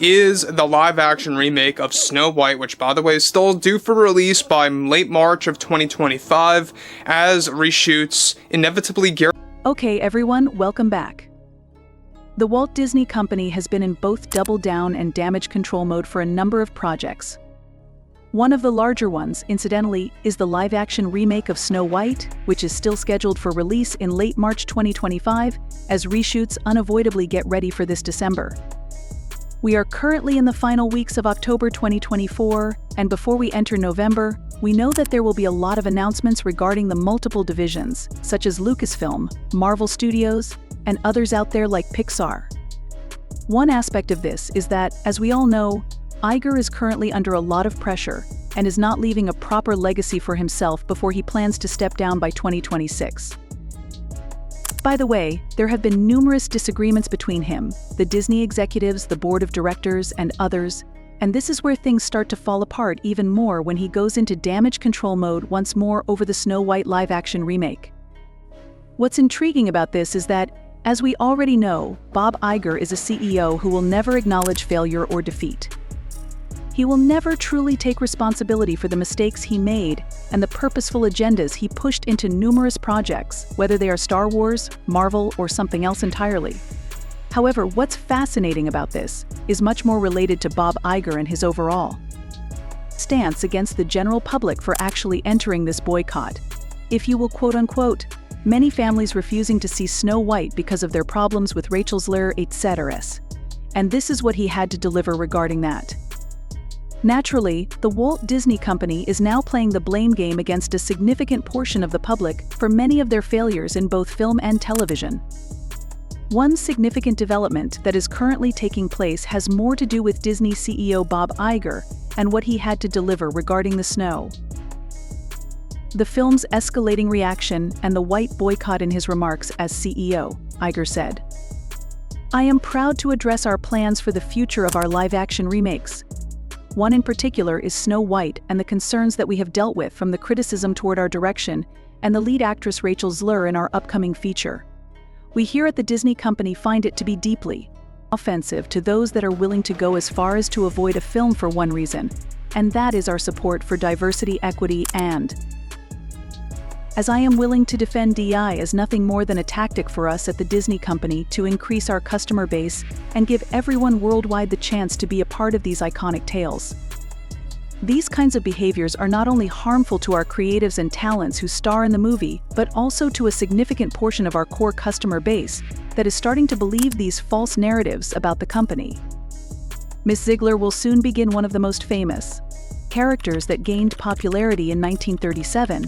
is the live-action remake of Snow White, which, by the way, is still due for release by late March of 2025, as reshoots inevitably gear. Okay, everyone, welcome back. The Walt Disney Company has been in both double down and damage control mode for a number of projects. One of the larger ones, incidentally, is the live-action remake of Snow White, which is still scheduled for release in late March 2025, as reshoots unavoidably get ready for this December. We are currently in the final weeks of October 2024, and before we enter November, we know that there will be a lot of announcements regarding the multiple divisions, such as Lucasfilm, Marvel Studios, and others out there like Pixar. One aspect of this is that, as we all know, Iger is currently under a lot of pressure and is not leaving a proper legacy for himself before he plans to step down by 2026. By the way, there have been numerous disagreements between him, the Disney executives, the board of directors, and others, and this is where things start to fall apart even more when he goes into damage control mode once more over the Snow White live-action remake. What's intriguing about this is that, as we already know, Bob Iger is a CEO who will never acknowledge failure or defeat. He will never truly take responsibility for the mistakes he made and the purposeful agendas he pushed into numerous projects, whether they are Star Wars, Marvel, or something else entirely. However, what's fascinating about this is much more related to Bob Iger and his overall stance against the general public for actually entering this boycott, if you will quote-unquote, many families refusing to see Snow White because of their problems with Rachel Zegler, etc. And this is what he had to deliver regarding that. Naturally, the Walt Disney Company is now playing the blame game against a significant portion of the public for many of their failures in both film and television. One significant development that is currently taking place has more to do with Disney CEO Bob Iger and what he had to deliver regarding the snow. The film's escalating reaction and the white boycott in his remarks as CEO, Iger said, "I am proud to address our plans for the future of our live-action remakes. One in particular is Snow White and the concerns that we have dealt with from the criticism toward our direction and the lead actress Rachel Zegler in our upcoming feature. We here at the Disney Company find it to be deeply offensive to those that are willing to go as far as to avoid a film for one reason, and that is our support for diversity, equity, and as I am willing to defend DI as nothing more than a tactic for us at the Disney Company to increase our customer base and give everyone worldwide the chance to be a part of these iconic tales. These kinds of behaviors are not only harmful to our creatives and talents who star in the movie, but also to a significant portion of our core customer base that is starting to believe these false narratives about the company. Miss Zegler will soon begin one of the most famous characters that gained popularity in 1937,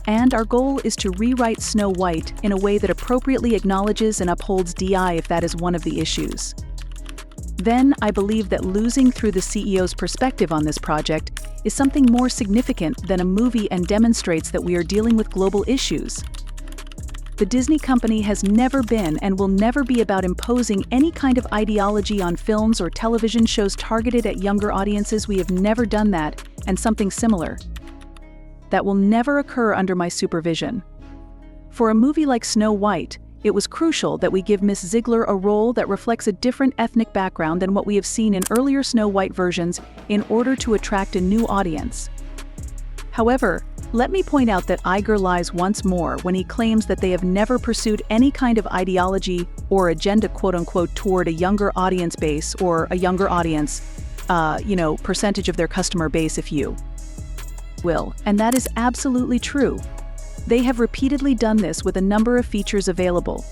and our goal is to rewrite Snow White in a way that appropriately acknowledges and upholds DI if that is one of the issues. Then, I believe that losing through the CEO's perspective on this project is something more significant than a movie and demonstrates that we are dealing with global issues. The Disney Company has never been and will never be about imposing any kind of ideology on films or television shows targeted at younger audiences. We have never done that, and something similar that will never occur under my supervision. For a movie like Snow White, it was crucial that we give Miss Zegler a role that reflects a different ethnic background than what we have seen in earlier Snow White versions in order to attract a new audience. However, let me point out that Iger lies once more when he claims that they have never pursued any kind of ideology or agenda quote-unquote toward a younger audience base or a younger audience, percentage of their customer base if you will, and that is absolutely true. They have repeatedly done this with a number of features available.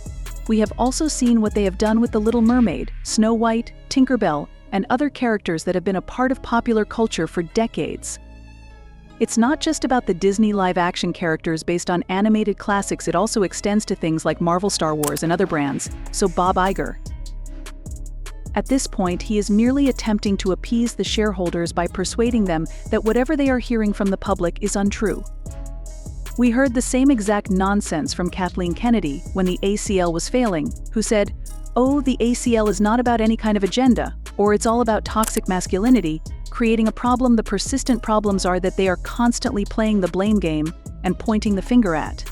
We have also seen what they have done with The Little Mermaid, Snow White, Tinkerbell, and other characters that have been a part of popular culture for decades. It's not just about the Disney live-action characters based on animated classics, it also extends to things like Marvel, Star Wars, and other brands, so Bob Iger. At this point, he is merely attempting to appease the shareholders by persuading them that whatever they are hearing from the public is untrue. We heard the same exact nonsense from Kathleen Kennedy when the ACL was failing, who said, "Oh, the ACL is not about any kind of agenda, or it's all about toxic masculinity, creating a problem. The persistent problems are that they are constantly playing the blame game and pointing the finger at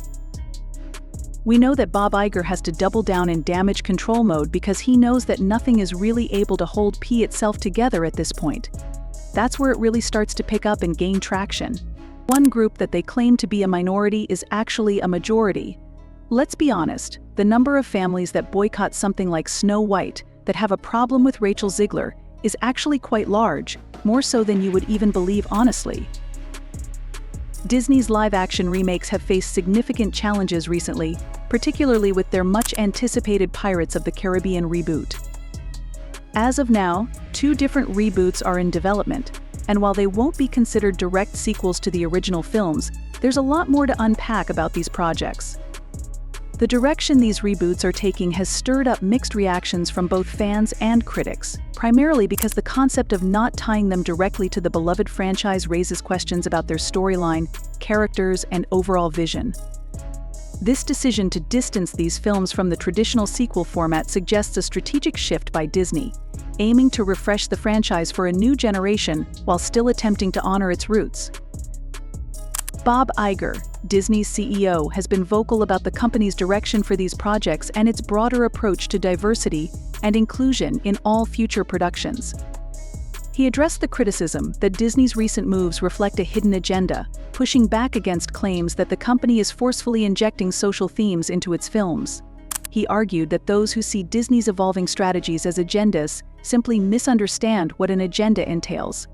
We know that Bob Iger has to double down in damage control mode because he knows that nothing is really able to hold P itself together at this point. That's where it really starts to pick up and gain traction. One group that they claim to be a minority is actually a majority. Let's be honest, the number of families that boycott something like Snow White, that have a problem with Rachel Zegler, is actually quite large, more so than you would even believe honestly. Disney's live-action remakes have faced significant challenges recently, particularly with their much-anticipated Pirates of the Caribbean reboot. As of now, 2 different reboots are in development, and while they won't be considered direct sequels to the original films, there's a lot more to unpack about these projects. The direction these reboots are taking has stirred up mixed reactions from both fans and critics, primarily because the concept of not tying them directly to the beloved franchise raises questions about their storyline, characters, and overall vision. This decision to distance these films from the traditional sequel format suggests a strategic shift by Disney, aiming to refresh the franchise for a new generation while still attempting to honor its roots. Bob Iger, Disney's CEO, has been vocal about the company's direction for these projects and its broader approach to diversity and inclusion in all future productions. He addressed the criticism that Disney's recent moves reflect a hidden agenda, pushing back against claims that the company is forcefully injecting social themes into its films. He argued that those who see Disney's evolving strategies as agendas simply misunderstand what an agenda entails.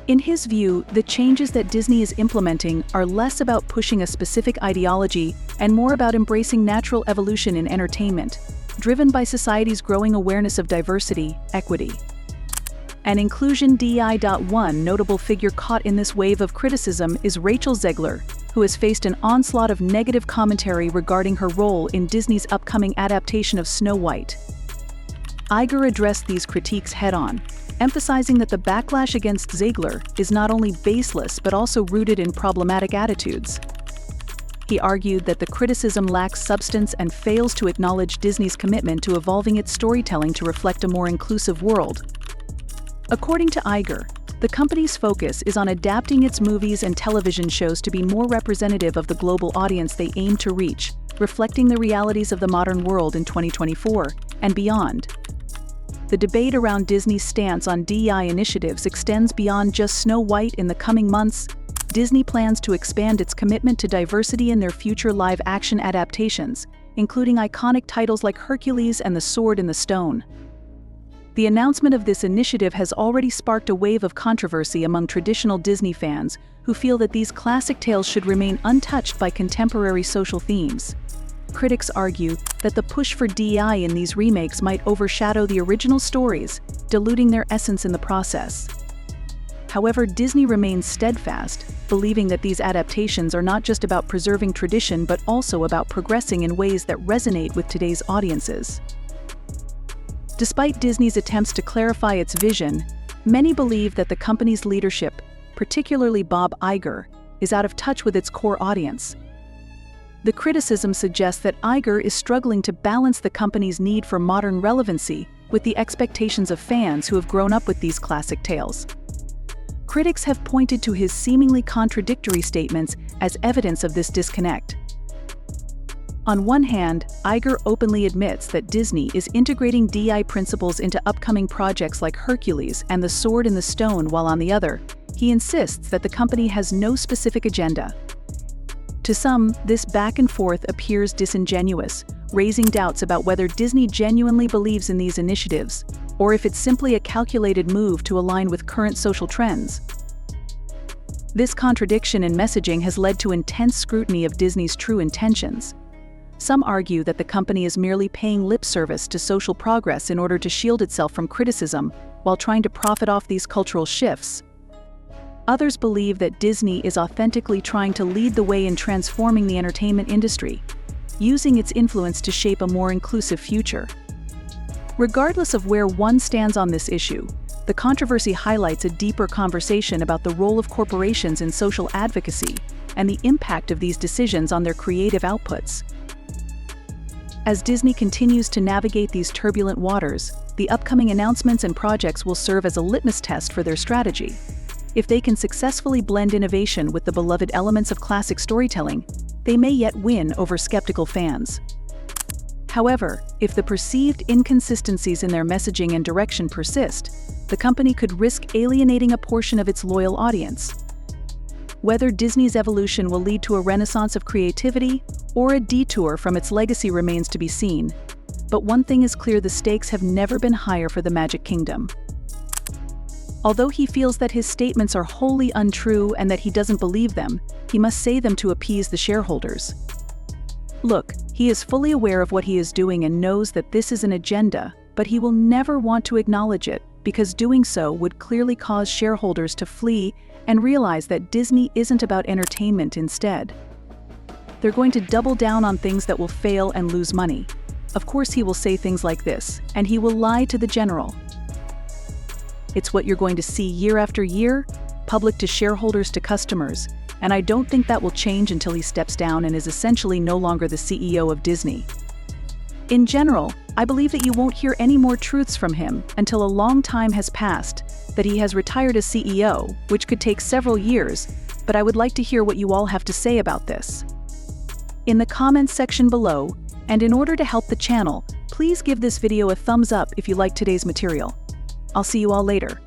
In his view, the changes that Disney is implementing are less about pushing a specific ideology and more about embracing natural evolution in entertainment, driven by society's growing awareness of diversity, equity, and inclusion. One notable figure caught in this wave of criticism is Rachel Zegler, who has faced an onslaught of negative commentary regarding her role in Disney's upcoming adaptation of Snow White. Iger addressed these critiques head-on, emphasizing that the backlash against Zegler is not only baseless but also rooted in problematic attitudes. He argued that the criticism lacks substance and fails to acknowledge Disney's commitment to evolving its storytelling to reflect a more inclusive world. According to Iger, the company's focus is on adapting its movies and television shows to be more representative of the global audience they aim to reach, reflecting the realities of the modern world in 2024 and beyond. The debate around Disney's stance on DEI initiatives extends beyond just Snow White. In the coming months, Disney plans to expand its commitment to diversity in their future live-action adaptations, including iconic titles like Hercules and The Sword in the Stone. The announcement of this initiative has already sparked a wave of controversy among traditional Disney fans who feel that these classic tales should remain untouched by contemporary social themes. Critics argue that the push for DEI in these remakes might overshadow the original stories, diluting their essence in the process. However, Disney remains steadfast, believing that these adaptations are not just about preserving tradition but also about progressing in ways that resonate with today's audiences. Despite Disney's attempts to clarify its vision, many believe that the company's leadership, particularly Bob Iger, is out of touch with its core audience. The criticism suggests that Iger is struggling to balance the company's need for modern relevancy with the expectations of fans who have grown up with these classic tales. Critics have pointed to his seemingly contradictory statements as evidence of this disconnect. On one hand, Iger openly admits that Disney is integrating DEI principles into upcoming projects like Hercules and The Sword in the Stone, while on the other, he insists that the company has no specific agenda. To some, this back and forth appears disingenuous, raising doubts about whether Disney genuinely believes in these initiatives, or if it's simply a calculated move to align with current social trends. This contradiction in messaging has led to intense scrutiny of Disney's true intentions. Some argue that the company is merely paying lip service to social progress in order to shield itself from criticism while trying to profit off these cultural shifts. Others believe that Disney is authentically trying to lead the way in transforming the entertainment industry, using its influence to shape a more inclusive future. Regardless of where one stands on this issue, the controversy highlights a deeper conversation about the role of corporations in social advocacy and the impact of these decisions on their creative outputs. As Disney continues to navigate these turbulent waters, the upcoming announcements and projects will serve as a litmus test for their strategy. If they can successfully blend innovation with the beloved elements of classic storytelling, they may yet win over skeptical fans. However, if the perceived inconsistencies in their messaging and direction persist, the company could risk alienating a portion of its loyal audience. Whether Disney's evolution will lead to a renaissance of creativity or a detour from its legacy remains to be seen. But one thing is clear: the stakes have never been higher for the Magic Kingdom. Although he feels that his statements are wholly untrue and that he doesn't believe them, he must say them to appease the shareholders. Look, he is fully aware of what he is doing and knows that this is an agenda, but he will never want to acknowledge it, because doing so would clearly cause shareholders to flee and realize that Disney isn't about entertainment instead. They're going to double down on things that will fail and lose money. Of course he will say things like this, and he will lie to the general. It's what you're going to see year after year, public to shareholders to customers, and I don't think that will change until he steps down and is essentially no longer the CEO of Disney. In general, I believe that you won't hear any more truths from him until a long time has passed, that he has retired as CEO, which could take several years, but I would like to hear what you all have to say about this. In the comments section below, and in order to help the channel, please give this video a thumbs up if you like today's material. I'll see you all later.